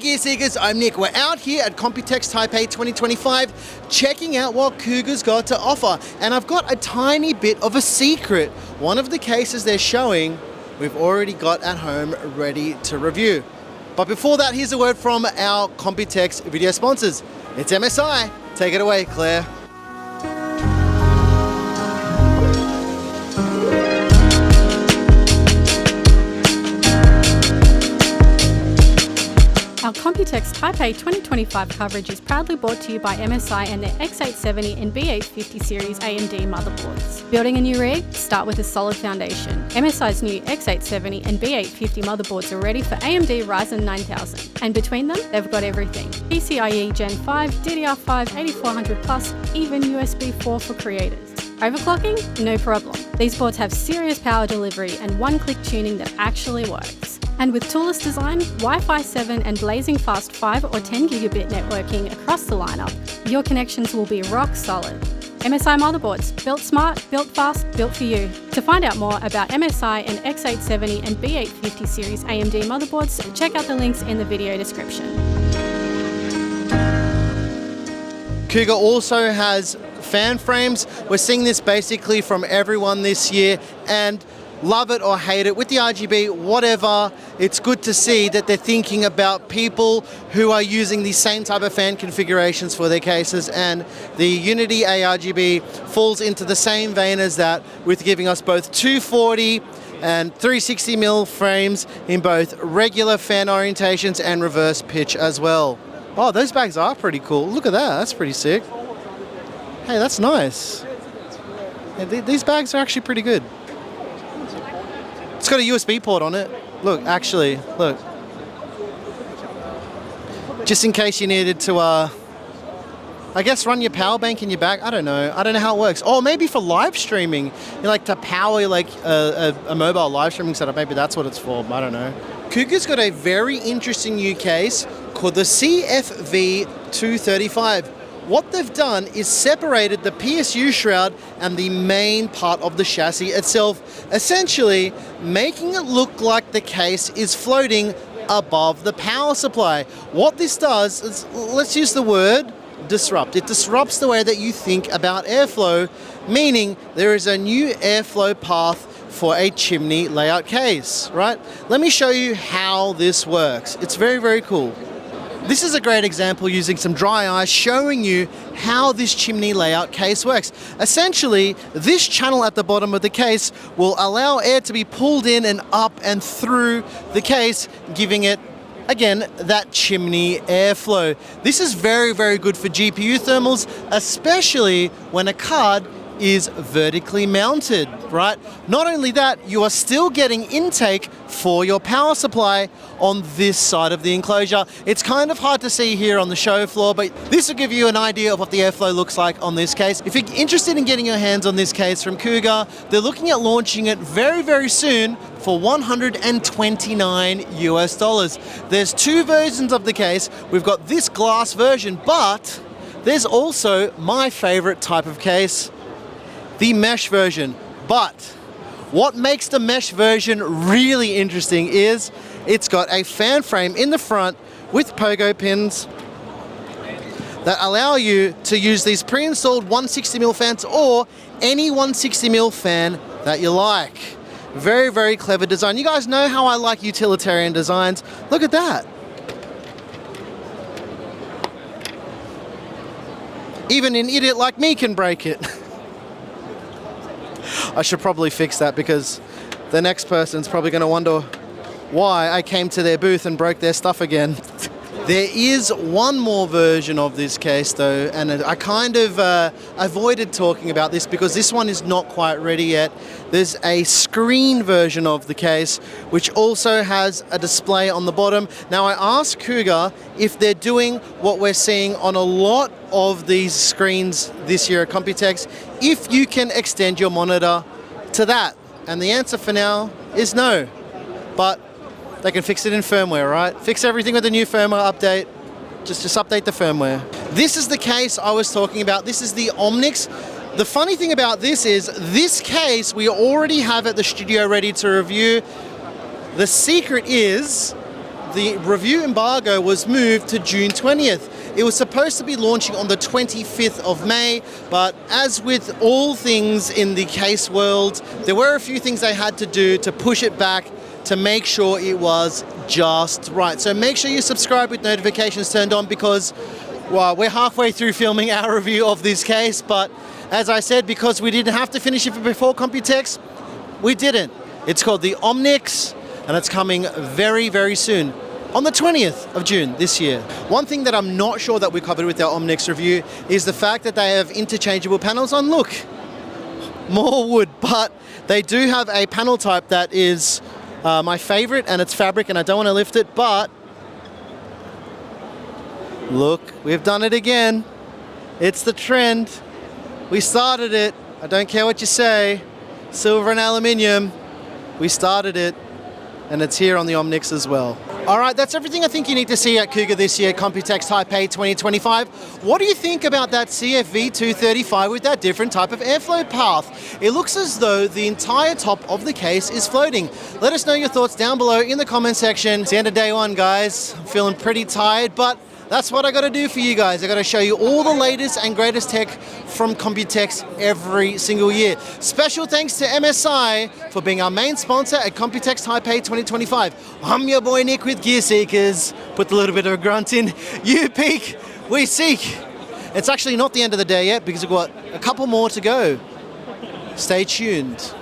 Gear Seekers, I'm Nick. We're out here at Computex Taipei 2025 checking out what Cougar's got to offer. And I've got a tiny bit of a secret. One of the cases they're showing, we've already got at home ready to review. But before that, here's a word from our Computex video sponsors. It's MSI. Take it away, Claire. Our Computex Taipei 2025 coverage is proudly brought to you by MSI and their X870 and B850 series AMD motherboards. Building a new rig? Start with a solid foundation. MSI's new X870 and B850 motherboards are ready for AMD Ryzen 9000. And between them, they've got everything. PCIe Gen 5, DDR5, 8400+, even USB 4 for creators. Overclocking? No problem. These boards have serious power delivery and one-click tuning that actually works. And with toolless design, Wi-Fi 7 and blazing fast 5 or 10 gigabit networking across the lineup, your connections will be rock solid. MSI motherboards, built smart, built fast, built for you. To find out more about MSI and X870 and B850 series AMD motherboards, check out the links in the video description. Cougar also has fan frames. We're seeing this basically from everyone this year, and love it or hate it, with the RGB, whatever, it's good to see that they're thinking about people who are using the same type of fan configurations for their cases, and the Unity ARGB falls into the same vein as that, with giving us both 240 and 360mm frames in both regular fan orientations and reverse pitch as well. Oh, those bags are pretty cool. Look at that, that's pretty sick. Hey, that's nice. Yeah, these bags are actually pretty good. It's got a USB port on it. Look, actually, look. Just in case you needed to, I guess run your power bank in your back. I don't know how it works. Oh, maybe for live streaming. You like to power like a mobile live streaming setup. Maybe that's what it's for. I don't know. Cougar's got a very interesting new case called the CFV235. What they've done is separated the PSU shroud and the main part of the chassis itself, essentially making it look like the case is floating above the power supply. What this does is, let's use the word disrupt. It disrupts the way that you think about airflow, meaning there is a new airflow path for a chimney layout case, right? Let me show you how this works. It's very, very cool. This is a great example using some dry ice showing you how this chimney layout case works. Essentially, this channel at the bottom of the case will allow air to be pulled in and up and through the case, giving it, again, that chimney airflow. This is very, very good for GPU thermals, especially when a card is vertically mounted, right? Not only that, you are still getting intake for your power supply on this side of the enclosure. It's kind of hard to see here on the show floor, but this will give you an idea of what the airflow looks like on this case. If you're interested in getting your hands on this case from Cougar, they're looking at launching it very, very soon for $129 US. There's two versions of the case. We've got this glass version, but there's also my favorite type of case, the mesh version. But what makes the mesh version really interesting is it's got a fan frame in the front with pogo pins that allow you to use these pre-installed 160mm fans or any 160mm fan that you like. Very, very clever design. You guys know how I like utilitarian designs. Look at that. Even an idiot like me can break it. I should probably fix that because the next person's probably going to wonder why I came to their booth and broke their stuff again. There is one more version of this case though, and I kind of avoided talking about this because this one is not quite ready yet. There's a screen version of the case which also has a display on the bottom. Now I asked Cougar if they're doing what we're seeing on a lot of these screens this year at Computex, if you can extend your monitor to that. And the answer for now is no. But they can fix it in firmware, right? Fix everything with a new firmware update. Just update the firmware. This is the case I was talking about. This is the Omnix. The funny thing about this is this case we already have at the studio ready to review. The secret is the review embargo was moved to June 20th. It was supposed to be launching on the 25th of May, but as with all things in the case world, there were a few things they had to do to push it back to make sure it was just right. So make sure you subscribe with notifications turned on because, well, we're halfway through filming our review of this case, but as I said, because we didn't have to finish it before Computex, we didn't. It's called the Omnix, and it's coming very, very soon, on the 20th of June this year. One thing that I'm not sure that we covered with our Omnix review is the fact that they have interchangeable panels on. Look, more wood, but they do have a panel type that is my favorite, and it's fabric, and I don't want to lift it, but look, we've done it again. It's the trend. We started it. I don't care what you say. Silver and aluminium. We started it, and it's here on the Omnix as well. All right, that's everything I think you need to see at Cougar this year, Computex Taipei 2025. What do you think about that CFV 235 with that different type of airflow path? It looks as though the entire top of the case is floating. Let us know your thoughts down below in the comment section. It's the end of day one, guys. I'm feeling pretty tired, but that's what I got to do for you guys. I got to show you all the latest and greatest tech from Computex every single year. Special thanks to MSI for being our main sponsor at Computex Taipei 2025. I'm your boy Nick with Gear Seekers. Put a little bit of a grunt in. You peak, we seek. It's actually not the end of the day yet because we've got a couple more to go. Stay tuned.